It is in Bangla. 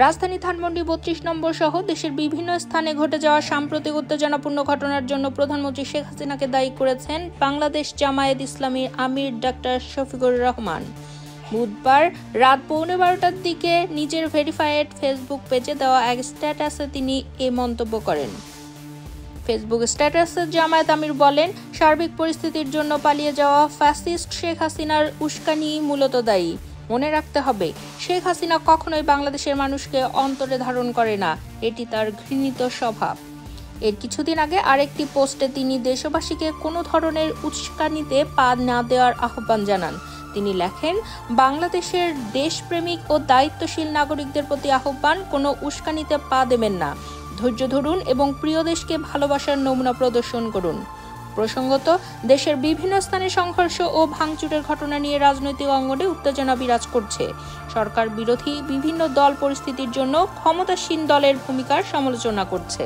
রাজধানী ধানমন্ডি ৩২ নম্বর সহ দেশের বিভিন্ন স্থানে ঘটে যাওয়া সাম্প্রতিক উত্তেজনাপূর্ণ ঘটনার জন্য প্রধানমন্ত্রী শেখ হাসিনাকে দায়ী করেছেন বাংলাদেশ জামায়াত ইসলামীর আমির ডাক্তার শফিকুর রহমান। বুধবার রাত 12:15টার দিকে নিজের ভেরিফাইড ফেসবুক পেজে দেওয়া এক স্ট্যাটাসে তিনি এ মন্তব্য করেন। ফেসবুক স্ট্যাটাসে জামায়াত আমির বলেন, সার্বিক পরিস্থিতির জন্য পালিয়ে যাওয়া ফ্যাসিস্ট শেখ হাসিনার উস্কানি মূলত দায়ী। মনে রাখতে হবে, শেখ হাসিনা কখনোই বাংলাদেশের মানুষকে অন্তরে ধারণ করে না, এটি তার ঘৃণিত স্বভাব। এর কিছুদিন আগে আরেকটি পোস্টে তিনি দেশবাসীকে কোনো ধরনের উস্কানিতে পা না দেওয়ার আহ্বান জানান। তিনি লেখেন, বাংলাদেশের দেশপ্রেমিক ও দায়িত্বশীল নাগরিকদের প্রতি আহ্বান, কোনো উস্কানিতে পা দেবেন না, ধৈর্য ধরুন এবং প্রিয় দেশকে ভালোবাসার নমুনা প্রদর্শন করুন। প্রসঙ্গত, দেশের বিভিন্ন স্থানে সংঘর্ষ ও ভাঙচুরের ঘটনা নিয়ে রাজনৈতিক অঙ্গনে উত্তেজনা বিরাজ করছে। সরকার বিরোধী বিভিন্ন দল পরিস্থিতির জন্য ক্ষমতাসীন দলের ভূমিকার সমালোচনা করছে।